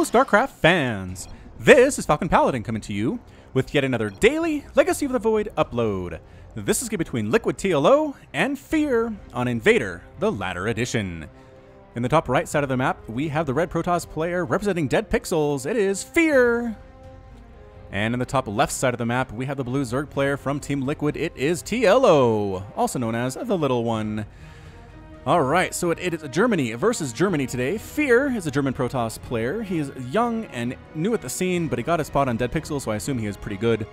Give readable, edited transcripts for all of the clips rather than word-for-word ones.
StarCraft fans! This is Falcon Paladin coming to you with yet another daily Legacy of the Void upload. This is between Liquid TLO and Fear on Invader, the latter edition. In the top right side of the map, we have the red Protoss player representing Dead Pixels. It is Fear! And in the top left side of the map, we have the blue Zerg player from Team Liquid. It is TLO, also known as the Little One. Alright, so it is Germany versus Germany today. Fear is a German Protoss player. He is young and new at the scene, but he got a spot on Dead Pixel, so I assume he is pretty good.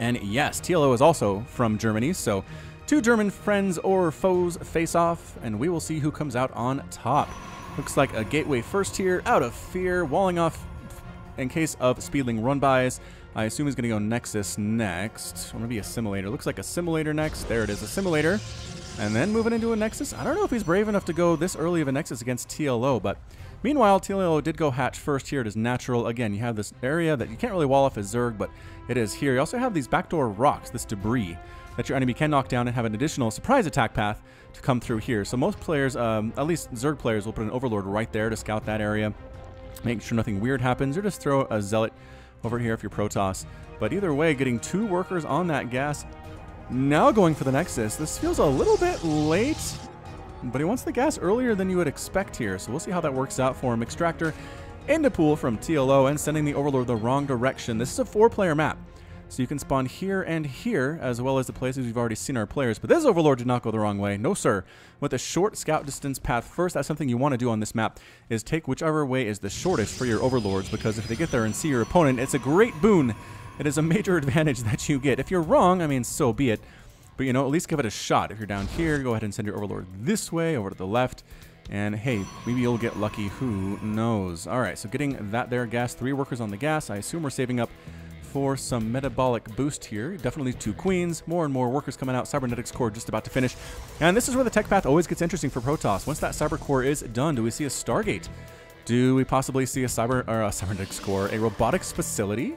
And yes, TLO is also from Germany, so two German friends or foes face off, and we will see who comes out on top. Looks like a gateway first here, out of Fear, walling off in case of speedling run-bys. I assume he's going to go Nexus next, or maybe a Simulator. Looks like a Simulator next. There it is, a Simulator. And then moving into a Nexus. I don't know if he's brave enough to go this early of a Nexus against TLO, but meanwhile, TLO did go hatch first here. It is natural. Again, you have this area that you can't really wall off as Zerg, but it is here. You also have these backdoor rocks, this debris, that your enemy can knock down and have an additional surprise attack path to come through here. So most players, at least Zerg players, will put an Overlord right there to scout that area, make sure nothing weird happens, or just throw a Zealot over here if you're Protoss. But either way, getting two workers on that gas. Now going for the Nexus. This feels a little bit late, but he wants the gas earlier than you would expect here. So we'll see how that works out for him. Extractor into pool from TLO and sending the Overlord the wrong direction. This is a 4-player map, so you can spawn here and here, as well as the places we've already seen our players. But this Overlord did not go the wrong way. No, sir. With a short scout distance path first, that's something you want to do on this map, is take whichever way is the shortest for your Overlords, because if they get there and see your opponent, it's a great boon. It is a major advantage that you get. If you're wrong, I mean, so be it. But, you know, at least give it a shot. If you're down here, go ahead and send your Overlord this way, over to the left. And, hey, maybe you'll get lucky. Who knows? All right, so getting that there gas. 3 workers on the gas. I assume we're saving up for some metabolic boost here. Definitely 2 queens. More and more workers coming out. Cybernetics core just about to finish. And this is where the tech path always gets interesting for Protoss. Once that cyber core is done, do we see a Stargate? Do we possibly see a cybernetics core? A robotics facility?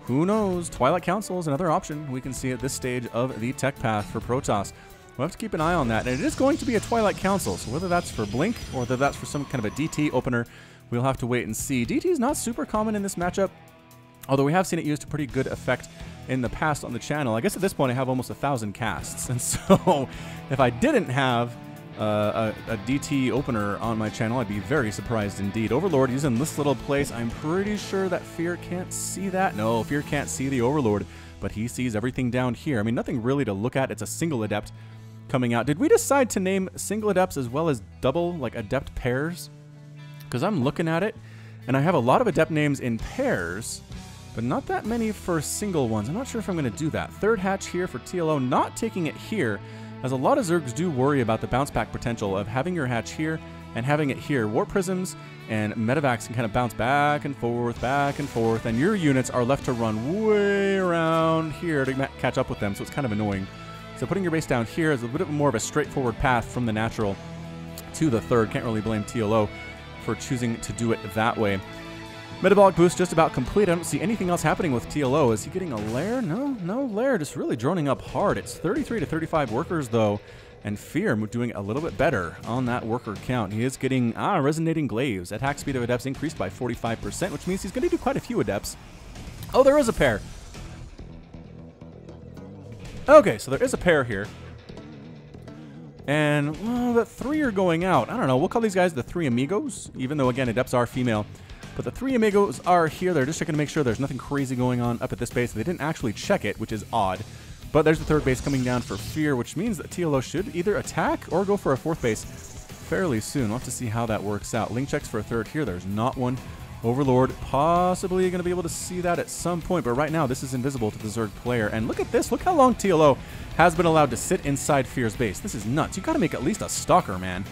Who knows? Twilight Council is another option we can see at this stage of the tech path for Protoss. We'll have to keep an eye on that. And it is going to be a Twilight Council, so whether that's for Blink or whether that's for some kind of a DT opener, we'll have to wait and see. DT is not super common in this matchup, although we have seen it used to pretty good effect in the past on the channel. I guess at this point I have almost 1,000 casts, and so if I didn't have a DT opener on my channel, I'd be very surprised indeed. Overlord using this little place. I'm pretty sure that Fear can't see that. No, Fear can't see the Overlord, but he sees everything down here. I mean, nothing really to look at. It's a single Adept coming out. Did we decide to name single Adepts as well as double, like Adept pairs? Because I'm looking at it, and I have a lot of Adept names in pairs, but not that many for single ones. I'm not sure if I'm going to do that. Third hatch here for TLO, not taking it here, as a lot of Zergs do worry about the bounce back potential of having your hatch here and having it here. Warp Prisms and Medevacs can kind of bounce back and forth, and your units are left to run way around here to catch up with them, so it's kind of annoying. So putting your base down here is a bit more of a straightforward path from the natural to the third. Can't really blame TLO for choosing to do it that way. Metabolic boost just about complete. I don't see anything else happening with TLO. Is he getting a lair? No lair. Just really droning up hard. It's 33 to 35 workers, though, and Fear doing a little bit better on that worker count. He is getting, Resonating Glaives. Attack speed of Adepts increased by 45%, which means he's going to do quite a few Adepts. Oh, there is a pair. Okay, so there is a pair here. And, well, the 3 are going out. I don't know. We'll call these guys the 3 Amigos, even though, again, Adepts are female. But the 3 Amigos are here. They're just checking to make sure there's nothing crazy going on up at this base. They didn't actually check it, which is odd. But there's the 3rd base coming down for Fear, which means that TLO should either attack or go for a 4th base fairly soon. We'll have to see how that works out. Link checks for a 3rd here. There's not one. Overlord possibly going to be able to see that at some point, but right now this is invisible to the Zerg player. And look at this. Look how long TLO has been allowed to sit inside Fear's base. This is nuts. You got to make at least a Stalker, man.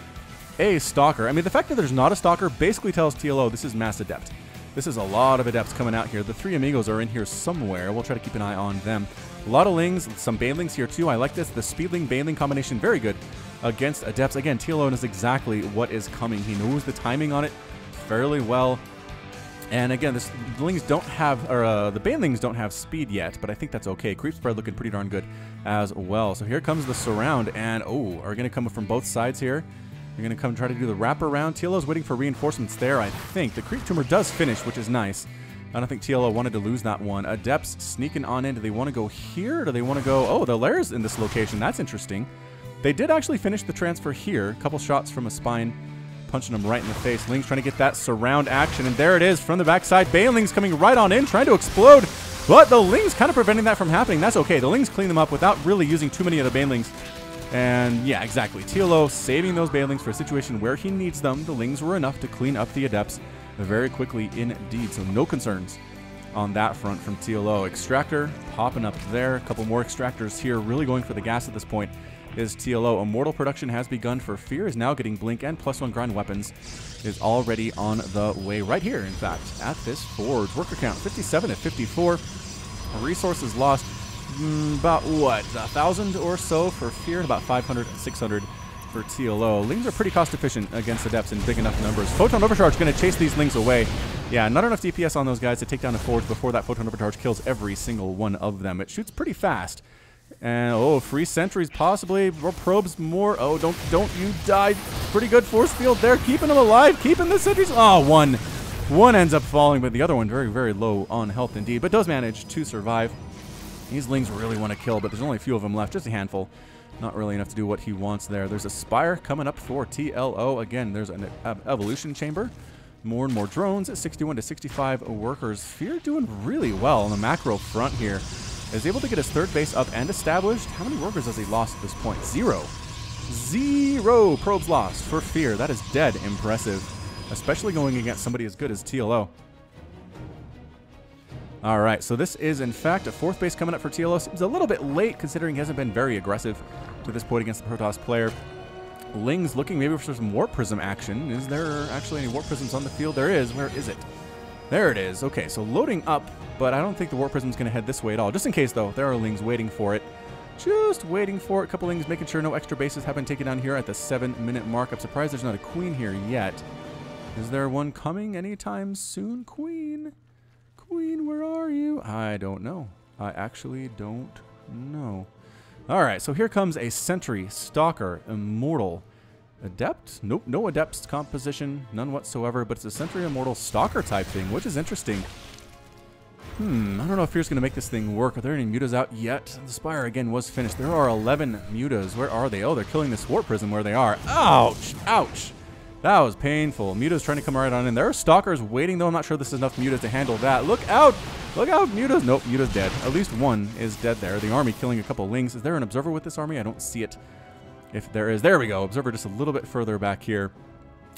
A Stalker. I mean, the fact that there's not a Stalker basically tells TLO this is mass Adept. This is a lot of Adepts coming out here. The 3 Amigos are in here somewhere. We'll try to keep an eye on them. A lot of Lings, some Banelings here too. I like this. The Speedling Baneling combination, very good against Adepts. Again, TLO knows exactly what is coming. He knows the timing on it fairly well. And again, the Lings don't have, or the Banelings don't have speed yet, but I think that's okay. Creep spread looking pretty darn good as well. So here comes the surround, and are we going to come from both sides here? They're going to come try to do the wraparound. TLO's waiting for reinforcements there, I think. The creep tumor does finish, which is nice. I don't think TLO wanted to lose that one. Adepts sneaking on in. Do they want to go here? Or do they want to go... Oh, the lair's in this location. That's interesting. They did actually finish the transfer here. A couple shots from a spine, punching them right in the face. Ling's trying to get that surround action, and there it is from the backside. Baneling's coming right on in, trying to explode, but the Ling's kind of preventing that from happening. That's okay. The Ling's clean them up without really using too many of the Banelings. And yeah, exactly. TLO saving those Banelings for a situation where he needs them. The Lings were enough to clean up the Adepts very quickly indeed, so no concerns on that front from TLO. Extractor popping up there. A couple more Extractors here, really going for the gas at this point is TLO. Immortal production has begun for Fear, is now getting Blink, and +1 grind weapons is already on the way right here, in fact, at this forge. Worker count 57 at 54. Resources lost about, what, 1,000 or so for Fear, and about 500, 600 for TLO. Lings are pretty cost efficient against Adepts in big enough numbers. Photon Overcharge going to chase these Lings away. Yeah, not enough DPS on those guys to take down a forge before that Photon Overcharge kills every single one of them. It shoots pretty fast. And, oh, free sentries possibly, or probes more. Oh, don't you die. Pretty good force field there, keeping them alive, keeping the sentries. Oh, one ends up falling, but the other one very, very low on health indeed, but does manage to survive. These Lings really want to kill, but there's only a few of them left, just a handful. Not really enough to do what he wants there. There's a Spire coming up for TLO. Again, there's an evolution chamber. More and more drones at 61 to 65 workers. Fear doing really well on the macro front here. Is able to get his third base up and established. How many workers has he lost at this point? 0. 0 probes lost for Fear. That is dead impressive, especially going against somebody as good as TLO. All right, so this is, in fact, a fourth base coming up for TLO. Seems a little bit late, considering he hasn't been very aggressive to this point against the Protoss player. Ling's looking maybe for some Warp Prism action. Is there actually any Warp Prisms on the field? There is. Where is it? There it is. Okay, so loading up, but I don't think the Warp Prism's going to head this way at all. Just in case, though, there are Lings waiting for it. Just waiting for it. A couple Lings making sure no extra bases have been taken down here at the 7-minute mark. I'm surprised there's not a Queen here yet. Is there one coming anytime soon? Queen? Queen, where are you? I don't know. I actually don't know. All right, so here comes a Sentry, Stalker, Immortal, Adept? Nope, no Adept's composition, none whatsoever, but it's a Sentry Immortal Stalker type thing, which is interesting. I don't know if Fear's going to make this thing work. Are there any mutas out yet? The Spire, again, was finished. There are 11 mutas. Where are they? Oh, they're killing this Warp Prism where they are. Ouch! Ouch! That was painful. Muta's trying to come right on in. There are Stalkers waiting, though. I'm not sure this is enough mutas to handle that. Look out! Look out, mutas! Nope, muta's dead. At least one is dead there. The army killing a couple Lings. Is there an Observer with this army? I don't see it. If there is, there we go. Observer just a little bit further back here.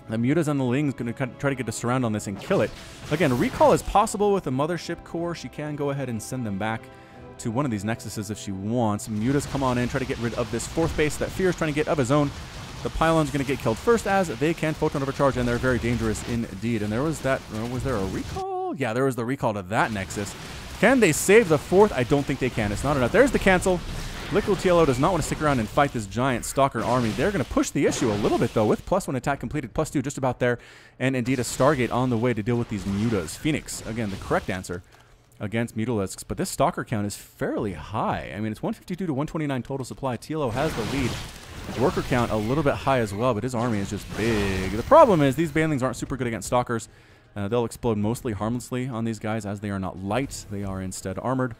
The mutas and the Ling's going to try to get a surround on this and kill it. Again, recall is possible with the Mothership Core. She can go ahead and send them back to one of these Nexuses if she wants. Mutas come on in, try to get rid of this fourth base that Fear is trying to get of his own. The Pylon's going to get killed first as they can Photon Overcharge, and they're very dangerous indeed. And there was that, was there a recall? Yeah, there was the recall to that Nexus. Can they save the fourth? I don't think they can. It's not enough. There's the cancel. Liquid TLO does not want to stick around and fight this giant Stalker army. They're going to push the issue a little bit, though, with +1 attack completed, +2 just about there, and indeed a Stargate on the way to deal with these mutas. Phoenix, again, the correct answer against Mutalisks, but this Stalker count is fairly high. I mean, it's 152 to 129 total supply. TLO has the lead. Worker count a little bit high as well, but his army is just big. The problem is these Banelings aren't super good against Stalkers. They'll explode mostly harmlessly on these guys as they are not light. They are instead armored.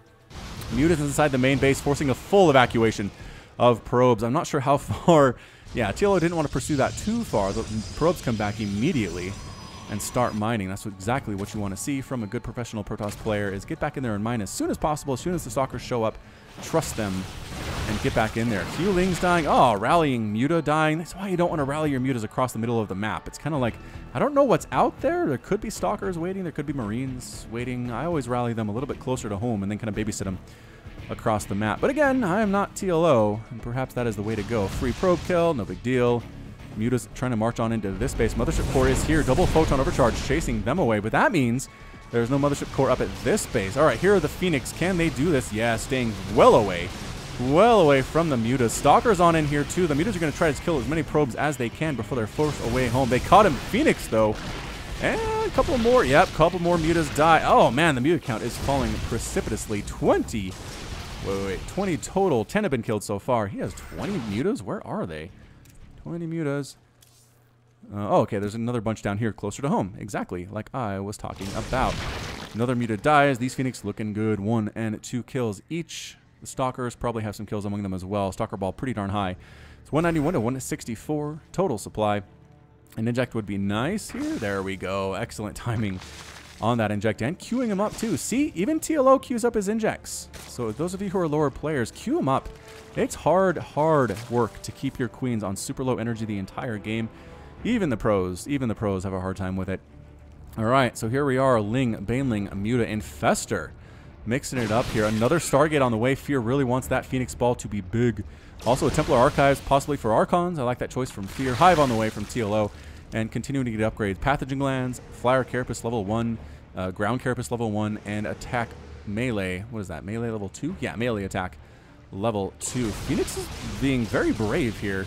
Mutas inside the main base, forcing a full evacuation of probes. I'm not sure how far. Yeah, TLO didn't want to pursue that too far. The probes come back immediately and start mining. That's exactly what you want to see from a good professional Protoss player, is get back in there and mine as soon as possible. As soon as the Stalkers show up, trust them and get back in there. Few Lings dying. Oh, rallying Muta dying. That's why you don't want to rally your Mutas across the middle of the map. It's kind of like, I don't know what's out there. There could be Stalkers waiting. There could be Marines waiting. I always rally them a little bit closer to home and then kind of babysit them across the map. But again, I am not TLO, and perhaps that is the way to go. Free probe kill, no big deal. Muta's trying to march on into this base. Mothership Core is here. Double Photon Overcharge chasing them away, but that means there's no Mothership Core up at this base. All right, here are the Phoenix. Can they do this? Yeah, staying well away from the Mutas. Stalkers on in here too. The Mutas are going to try to kill as many probes as they can before they're forced away home. They caught him. Phoenix, though. And a couple more. Yep, couple more Mutas die. Oh, man, the Muta count is falling precipitously. 20. Wait, 20 total. 10 have been killed so far. He has 20 Mutas? Where are they? 20 Mutas. Oh, okay, there's another bunch down here closer to home. Exactly, like I was talking about. Another muted dies. These Phoenix looking good. 1 and 2 kills each. The Stalkers probably have some kills among them as well. Stalker ball pretty darn high. It's 191 to 164 total supply. An inject would be nice here. There we go. Excellent timing on that inject and queuing him up too. See, even TLO queues up his injects. So those of you who are lower players, queue him up. It's hard work to keep your queens on super low energy the entire game. Even the pros have a hard time with it. All right, so here we are, Ling, Baneling, Muta, Infestor. Mixing it up here. Another Stargate on the way. Fear really wants that Phoenix Ball to be big. Also a Templar Archives, possibly for Archons. I like that choice from Fear. Hive on the way from TLO. And continuing to get upgrades. Pathogen Glands, Flyer Carapace level 1, Ground Carapace level 1, and Attack Melee. What is that? Melee level 2? Yeah, Melee Attack level 2. Phoenix is being very brave here.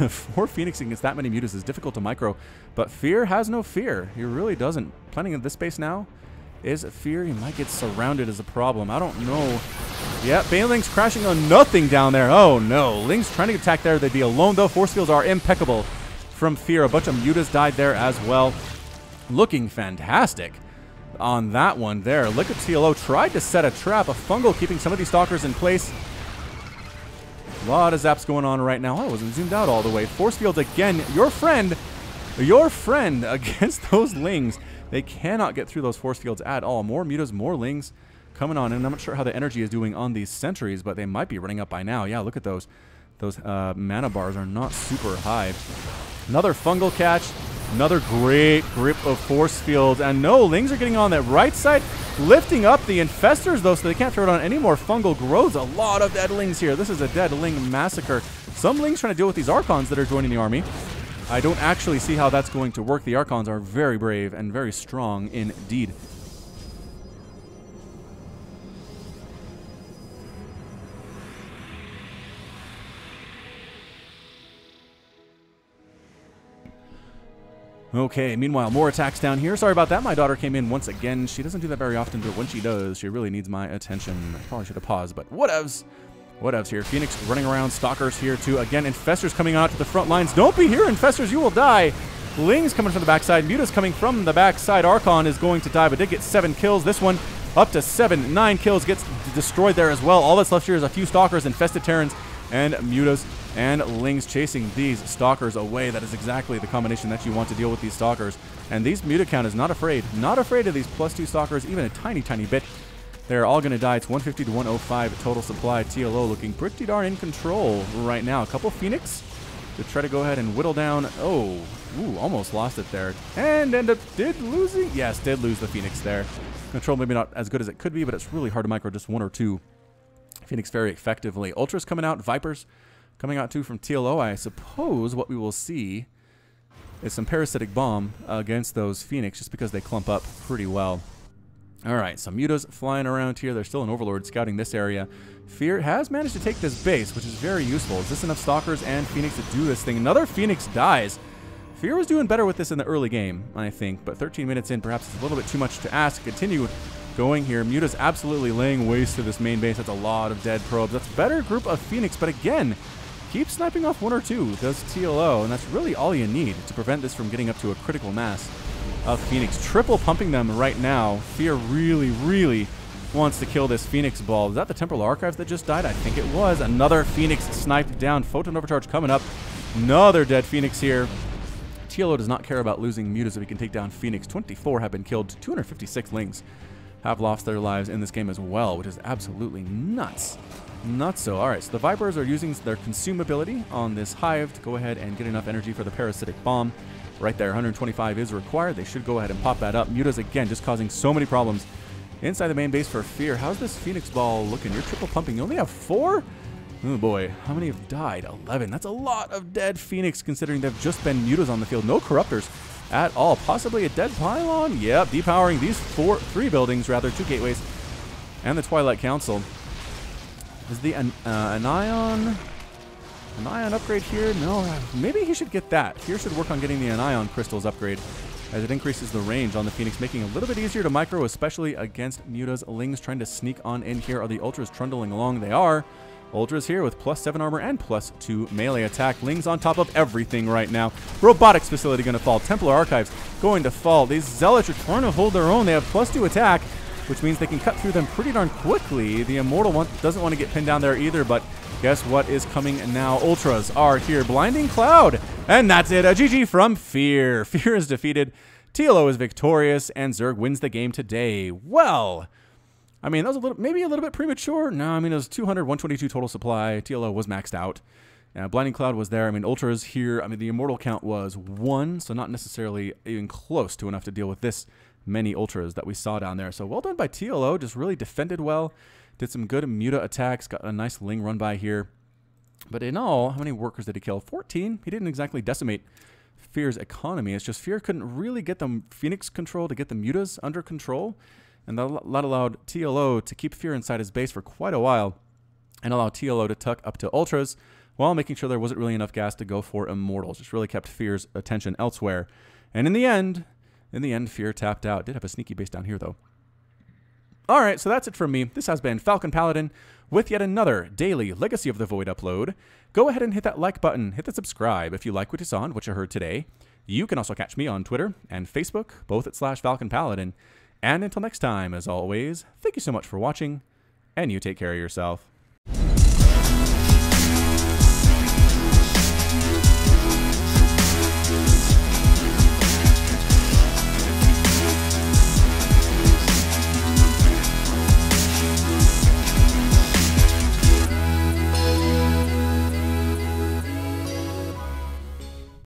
4 Phoenix against that many Mutas is difficult to micro. But Fear has no fear. He really doesn't. Planning in this space now. Is Fear? He might get surrounded as a problem. I don't know. Yeah, Baneling's crashing on nothing down there. Oh, no. Ling's trying to attack there. They'd be alone, though. Force fields are impeccable from Fear. A bunch of Mutas died there as well. Looking fantastic on that one there. Liquid TLO tried to set a trap. A fungal keeping some of these Stalkers in place. A lot of zaps going on right now. I wasn't zoomed out all the way. Force fields again. Your friend against those Lings. They cannot get through those force fields at all. More Mutas, more Lings coming on. And I'm not sure how the energy is doing on these sentries, but they might be running up by now. Yeah, look at those. Those mana bars are not super high. Another fungal catch. Another great grip of force fields. And no, Lings are getting on that right side, lifting up the Infestors, though, so they can't throw it on any more fungal growths. A lot of dead Lings here. This is a dead Ling massacre. Some Lings trying to deal with these Archons that are joining the army. I don't actually see how that's going to work. The Archons are very brave and very strong indeed. Okay, meanwhile, more attacks down here. Sorry about that. My daughter came in once again. She doesn't do that very often, but when she does, she really needs my attention. I probably should have paused, but whatevs. Whatevs here. Phoenix running around. Stalkers here, too. Again, Infestors coming out to the front lines. Don't be here, Infestors. You will die. Ling's coming from the backside. Muta's coming from the backside. Archon is going to die, but did get 7 kills. This one up to 7. 9 kills. Gets destroyed there as well. All that's left here is a few Stalkers, Infested Terrans, and Mutas. And Ling's chasing these Stalkers away. That is exactly the combination that you want to deal with these Stalkers. And these Muta count is not afraid. Not afraid of these +2 Stalkers, even a tiny, tiny bit. They're all going to die. It's 150 to 105 total supply. TLO looking pretty darn in control right now. A couple Phoenix to try to go ahead and whittle down. Oh, ooh, almost lost it there. And ended up, did losing? Yes, did lose the Phoenix there. Control maybe not as good as it could be, but it's really hard to micro just 1 or 2 Phoenix very effectively. Ultras coming out. Vipers coming out too from TLO. I suppose what we will see is some Parasitic Bomb against those Phoenix just because they clump up pretty well. All right, some Mutas flying around here. There's still an Overlord scouting this area. Fear has managed to take this base, which is very useful. Is this enough Stalkers and Phoenix to do this thing? Another Phoenix dies. Fear was doing better with this in the early game, I think, but 13 minutes in, perhaps it's a little bit too much to ask. Continue going here. Muta's absolutely laying waste to this main base. That's a lot of dead probes. That's a better group of Phoenix, but again, keep sniping off 1 or 2, does TLO, and that's really all you need to prevent this from getting up to a critical mass of Phoenix. Triple pumping them right now. Fear really, really wants to kill this Phoenix ball. Is that the Temporal Archives that just died? I think it was. Another Phoenix sniped down. Photon Overcharge coming up. Another dead Phoenix here. TLO does not care about losing Mutas if he can take down Phoenix. 24 have been killed. 256 Lings have lost their lives in this game as well, which is absolutely nuts. Nutso. All right, so the Vipers are using their consume ability on this Hive to go ahead and get enough energy for the Parasitic Bomb. Right there, 125 is required. They should go ahead and pop that up. Mutas, again, just causing so many problems inside the main base for Fear. How's this Phoenix ball looking? You're triple pumping. You only have 4? Oh, boy. How many have died? 11. That's a lot of dead Phoenix, considering they've just been Mutas on the field. No Corruptors at all. Possibly a dead Pylon? Yep, depowering these 3 buildings, rather, 2 gateways, and the Twilight Council. Is the an Ion upgrade here? No, maybe he should get that. Fear should work on getting the Ion crystals upgrade, as it increases the range on the Phoenix, making it a little bit easier to micro, especially against Mutas. Lings trying to sneak on in here. Are the Ultras trundling along? They are. Ultras here with +7 armor and +2 melee attack. Ling's on top of everything right now. Robotics facility going to fall. Templar Archives going to fall. These Zealots are trying to hold their own. They have +2 attack, which means they can cut through them pretty darn quickly. The Immortal one doesn't want to get pinned down there either, but guess what is coming now? Ultras are here. Blinding Cloud. And that's it. A GG from Fear. Fear is defeated. TLO is victorious, and Zerg wins the game today. Well, I mean, that was maybe a little bit premature. No, I mean, it was 200, 122 total supply. TLO was maxed out. Blinding Cloud was there. I mean, Ultras here. I mean, the Immortal count was 1, so not necessarily even close to enough to deal with this many Ultras that we saw down there. So well done by TLO. Just really defended well. Did some good Muta attacks. Got a nice Ling run by here. But in all, how many workers did he kill? 14. He didn't exactly decimate Fear's economy. It's just Fear couldn't really get the Phoenix control to get the Mutas under control. And that allowed TLO to keep Fear inside his base for quite a while and allow TLO to tuck up to Ultras while making sure there wasn't really enough gas to go for Immortals. Just really kept Fear's attention elsewhere. And in the end, Fear tapped out. Did have a sneaky base down here, though. All right, so that's it from me. This has been Falcon Paladin with yet another daily Legacy of the Void upload. Go ahead and hit that like button. Hit the subscribe if you like what you saw and what you heard today. You can also catch me on Twitter and Facebook, both at /Falcon Paladin. And until next time, as always, thank you so much for watching, and you take care of yourself.